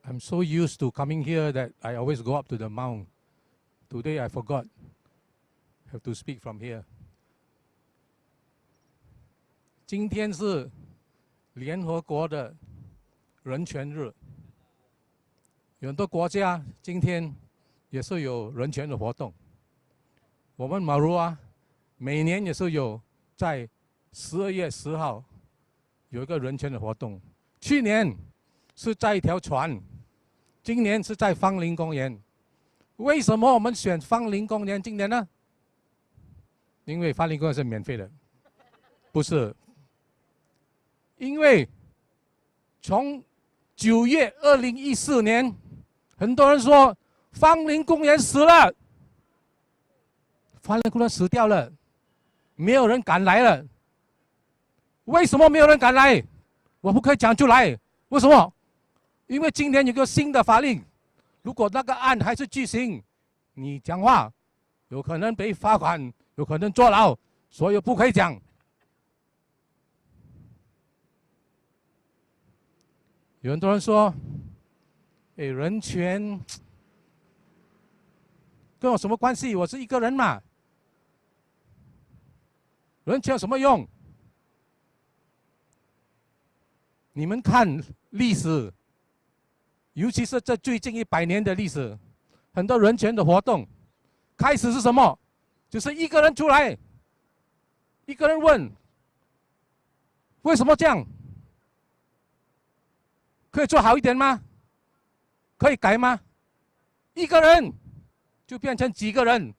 I'm so used to coming here that I always go up to the mount. Today I forgot. Have to speak from here. 今天是联合国的人权日，有很多国家今天也是有人权的活动。我们马鲁啊，每年也是有在12月10号有一个人权的活动。去年是在一条船，今年是在芳林公园。为什么我们选芳林公园今年呢？因为芳林公园是免费的，不是。因为从9月2014年，很多人说芳林公园死了，芳林公园死掉了，没有人敢来了。为什么没有人敢来？我不可以讲出来。为什么？因为今年有个新的法令，如果那个案还是继行，你讲话有可能被罚款，有可能坐牢，所以不可以讲。有很多人说，人权跟我什么关系？我是一个人嘛，人权有什么用？你们看历史，尤其是这最近100年的历史，很多人权的活动，开始是什么？就是一个人出来，一个人问，为什么这样？可以做好一点吗？可以改吗？一个人就变成几个人、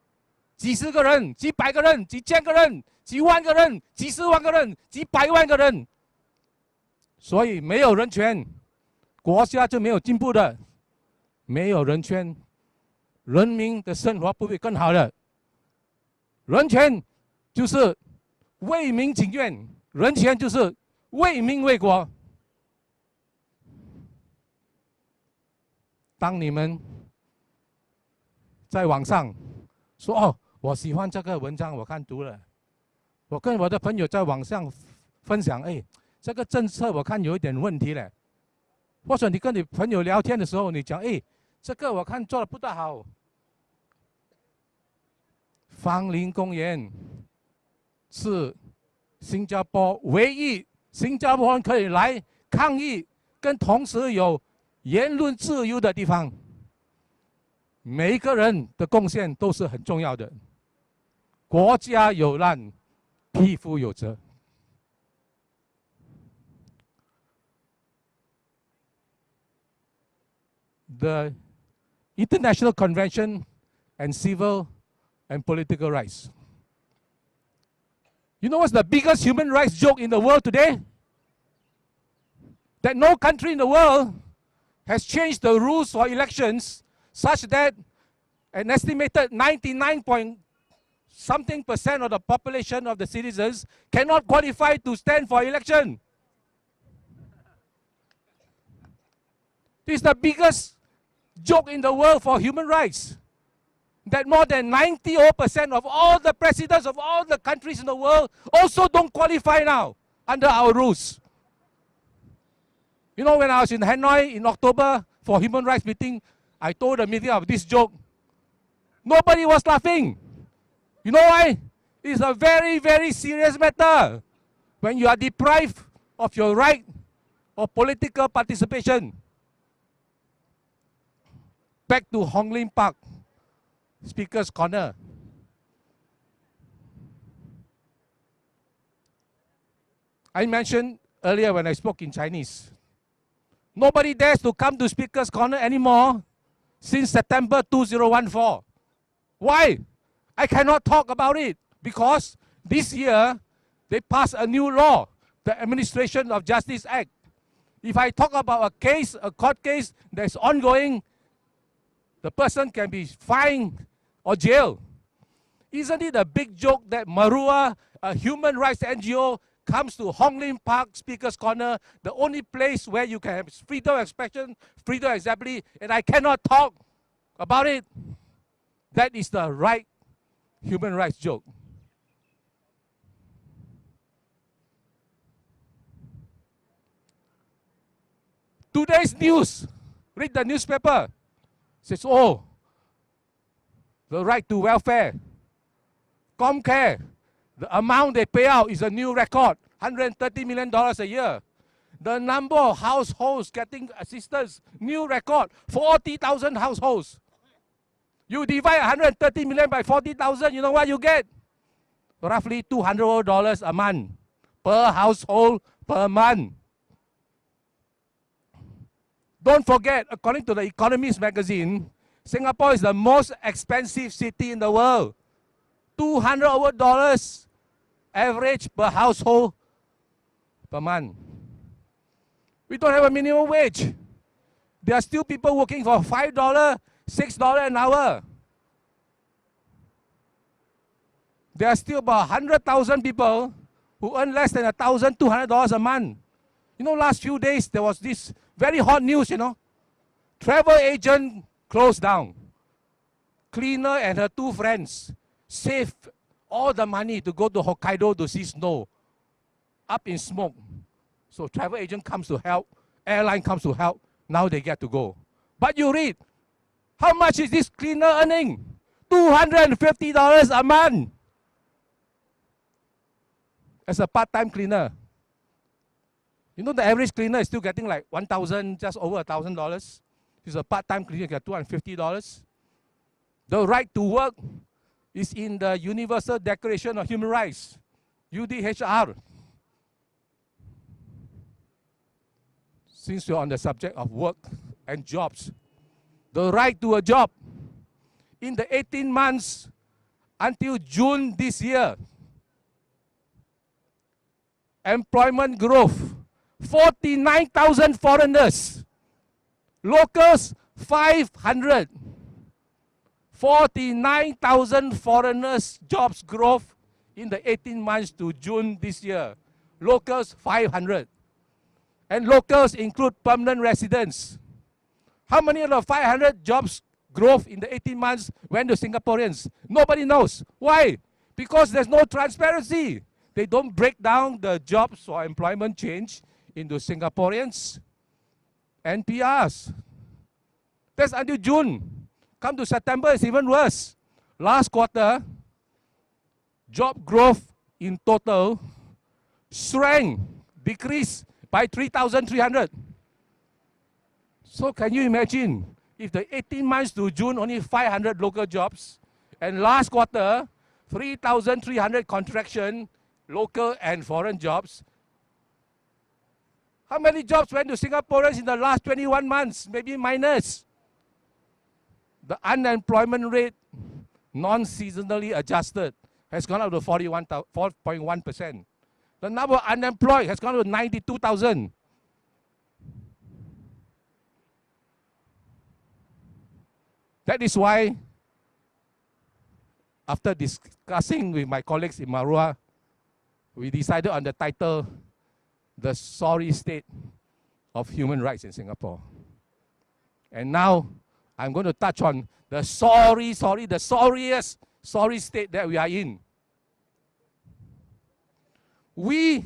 几十个人、几百个人、几千个人、几万个人、几十万个人、几百万个人。所以没有人权，国家就没有进步的。没有人权，人民的生活不会更好的。人权就是为民请愿，人权就是为民为国。当你们在网上说哦，我喜欢这个文章，我看读了，我跟我的朋友在网上分享，这个政策我看有一点问题了。或者你跟你朋友聊天的时候，你讲，这个我看做的不大好。芳林公园是新加坡唯一新加坡人可以来抗议，跟同时有言论自由的地方。每一个人的贡献都是很重要的。国家有难，匹夫有责。The International Convention and Civil and Political Rights. You know what's the biggest human rights joke in the world today? That no country in the world has changed the rules for elections such that an estimated 99-something% of the population of the citizens cannot qualify to stand for election. This is the biggest joke in the world for human rights. That more than 90% of all the presidents of all the countries in the world also don't qualify now under our rules. You know, when I was in Hanoi in October for human rights meeting, I told the meeting of this joke. Nobody was laughing. You know why? It's a very, very serious matter. When you are deprived of your right of political participation. Back to Hong Lim Park, Speaker's Corner. I mentioned earlier when I spoke in Chinese, nobody dares to come to Speaker's Corner anymore since September 2014. Why? I cannot talk about it because this year they passed a new law, the Administration of Justice Act. If I talk about a case, a court case that's ongoing, the person can be fined or jailed. Isn't it a big joke that Marua, a human rights NGO, comes to Hong Lim Park Speaker's Corner, the only place where you can have freedom of expression, freedom of assembly, and I cannot talk about it? That is the right human rights joke. Today's news Read the newspaper. Says, oh, the right to welfare. Comcare, the amount they pay out is a new record, $130 million a year. The number of households getting assistance, new record, 40,000 households. You divide 130 million by 40,000, you know what you get? Roughly $200 a month per household per month. Don't forget, according to the Economist magazine, Singapore is the most expensive city in the world. $200 average per household per month. We don't have a minimum wage. There are still people working for $5, $6 an hour. There are still about 100,000 people who earn less than $1,200 a month. You know, last few days there was this very hot news, you know. Travel agent closed down. Cleaner and her two friends saved all the money to go to Hokkaido to see snow, up in smoke. So travel agent comes to help, airline comes to help, now they get to go. But you read, how much is this cleaner earning? $250 a month. As a part-time cleaner. You know the average cleaner is still getting like $1,000, just over $1,000. He's a part-time cleaner, get $250. The right to work is in the Universal Declaration of Human Rights, UDHR. Since we're on the subject of work and jobs, the right to a job in the 18 months until June this year, employment growth, 49,000 foreigners, locals 500. 49,000 foreigners jobs growth in the 18 months to June this year. Locals 500. And locals include permanent residents. How many of the 500 jobs growth in the 18 months went to Singaporeans? Nobody knows. Why? Because there's no transparency. They don't break down the jobs or employment change into Singaporeans and PRs. That's until June. Come to September, it's even worse. Last quarter, job growth in total shrank, decreased by 3,300. So can you imagine, if the 18 months to June, only 500 local jobs, and last quarter, 3,300 contraction, local and foreign jobs. How many jobs went to Singaporeans in the last 21 months? Maybe minus. The unemployment rate, non-seasonally adjusted, has gone up to 4.1%. The number of unemployed has gone to 92,000. That is why, after discussing with my colleagues in Marua, we decided on the title, The Sorry State of Human Rights in Singapore. And now, I'm going to touch on the the sorriest sorry state that we are in. We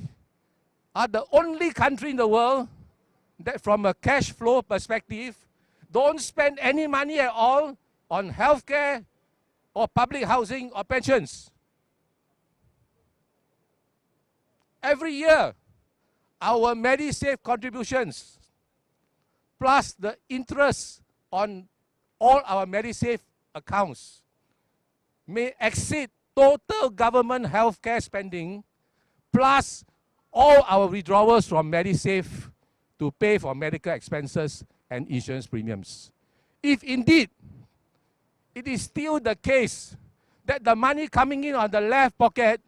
are the only country in the world that from a cash flow perspective, don't spend any money at all on healthcare or public housing or pensions. Every year, our MediSave contributions plus the interest on all our MediSave accounts may exceed total government healthcare spending plus all our withdrawals from MediSave to pay for medical expenses and insurance premiums. If indeed it is still the case that the money coming in on the left pocket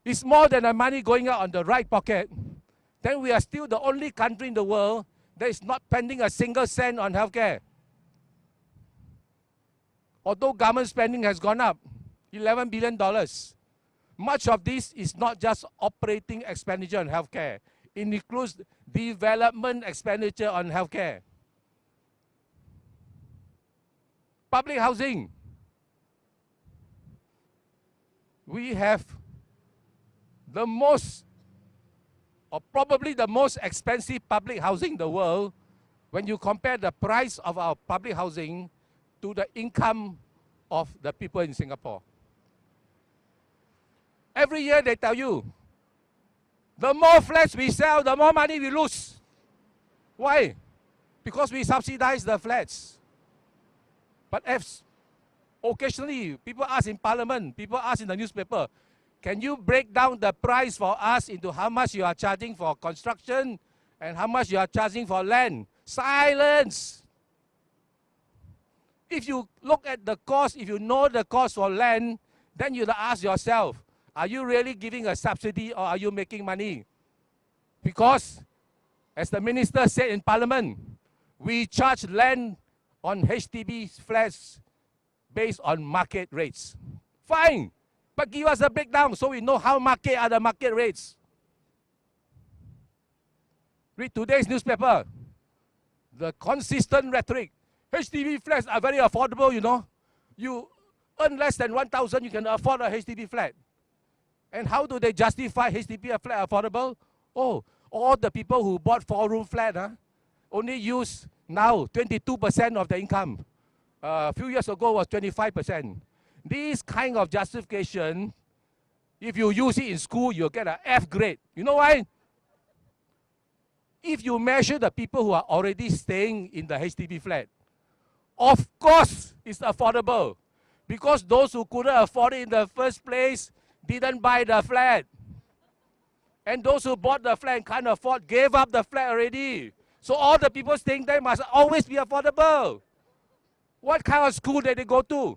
is more than the money going out on the right pocket, then we are still the only country in the world that is not spending a single cent on healthcare. Although government spending has gone up, $11 billion, much of this is not just operating expenditure on healthcare. It includes development expenditure on healthcare. Public housing. We have the most, or probably the most expensive public housing in the world, when you compare the price of our public housing to the income of the people in Singapore. Every year they tell you, the more flats we sell, the more money we lose. Why? Because we subsidize the flats. But if occasionally people ask in parliament, people ask in the newspaper, can you break down the price for us into how much you are charging for construction and how much you are charging for land? Silence! If you look at the cost, if you know the cost for land, then you ask yourself, are you really giving a subsidy or are you making money? Because, as the minister said in parliament, we charge land on HDB flats based on market rates. Fine, but give us a breakdown so we know how market are the market rates. Read today's newspaper. The consistent rhetoric. HDB flats are very affordable, you know. You earn less than 1,000, you can afford a HDB flat. And how do they justify HDB flat affordable? Oh, all the people who bought 4-room flat only use now 22% of the income. A few years ago was 25%. This kind of justification, if you use it in school, you'll get an F grade. You know why? If you measure the people who are already staying in the HDB flat, of course it's affordable. Because those who couldn't afford it in the first place didn't buy the flat. And those who bought the flat and can't afford gave up the flat already. So all the people staying there must always be affordable. What kind of school did they go to?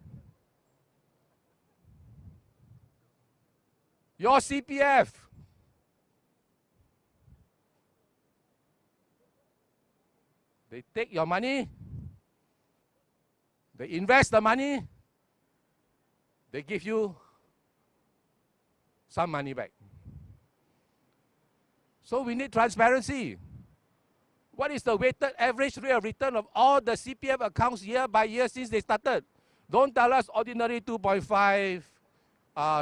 Your CPF. They take your money, they invest the money, they give you some money back. So we need transparency. What is the weighted average rate of return of all the CPF accounts year by year since they started? Don't tell us ordinary 2.5,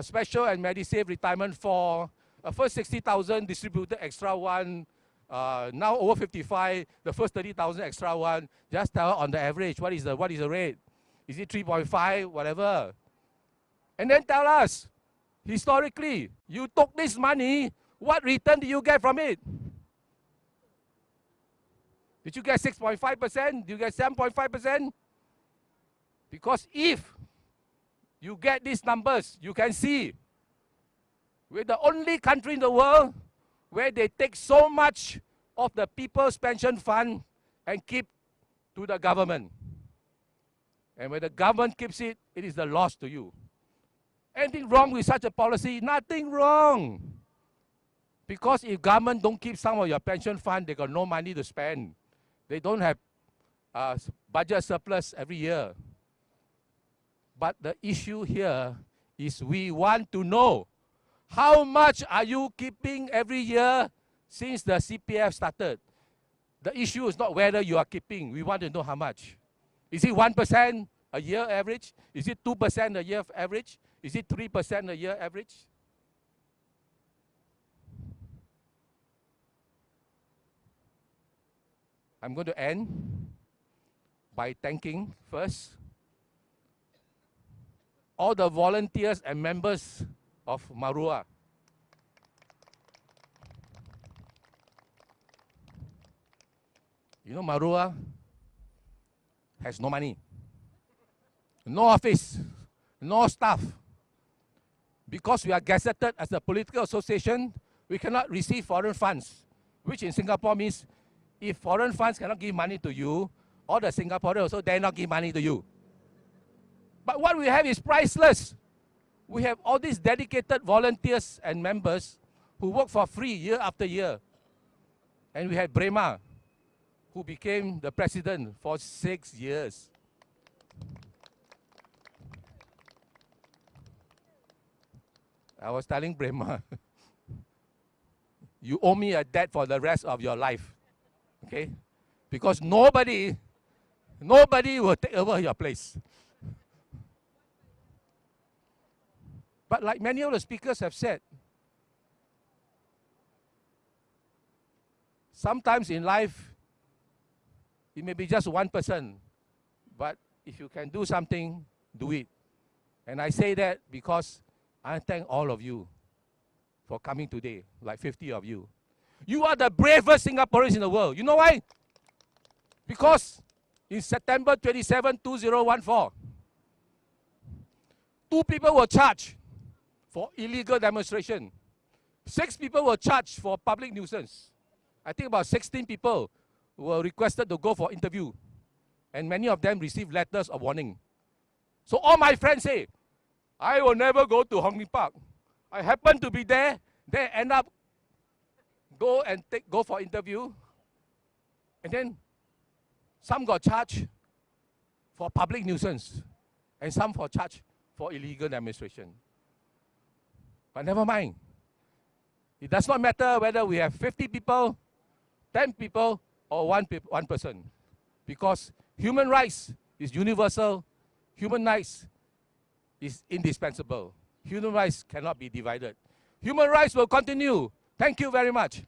special and Medisave retirement 4, first 60,000 distributed extra 1, now over 55, the first 30,000 extra 1. Just tell on the average, what is the rate? Is it 3.5, whatever? And then tell us, historically, you took this money, what return do you get from it? Did you get 6.5%? Did you get 7.5%? Because if you get these numbers, you can see we're the only country in the world where they take so much of the people's pension fund and keep to the government. And when the government keeps it, it is the loss to you. Anything wrong with such a policy? Nothing wrong. Because if government don't keep some of your pension fund, they got no money to spend. They don't have budget surplus every year. But the issue here is we want to know how much are you keeping every year since the CPF started. The issue is not whether you are keeping. We want to know how much. Is it 1% a year average? Is it 2% a year average? Is it 3% a year average? I'm going to end by thanking first all the volunteers and members of Marua. You know, Marua has no money, no office, no staff. Because we are gazetted as a political association, we cannot receive foreign funds, which in Singapore means if foreign funds cannot give money to you, all the Singaporeans also dare not give money to you. But what we have is priceless. We have all these dedicated volunteers and members who work for free year after year. And we had Brema, who became the president for 6 years. I was telling Brema, you owe me a debt for the rest of your life. Okay? Because nobody will take over your place. But like many of the speakers have said, sometimes in life, It may be just one person, but if you can do something, do it. And I say that because I thank all of you for coming today, like 50 of you. You are the bravest Singaporeans in the world. You know why? Because in September 27, 2014, 2 people were charged for illegal demonstration. 6 people were charged for public nuisance. I think about 16 people were requested to go for interview. And many of them received letters of warning. So all my friends say, I will never go to Hong Lim Park. I happen to be there, they end up go for interview, and then some got charged for public nuisance, and some for charged for illegal demonstration. But never mind. It does not matter whether we have 50 people, 10 people, or one person. Because human rights is universal. Human rights is indispensable. Human rights cannot be divided. Human rights will continue. Thank you very much.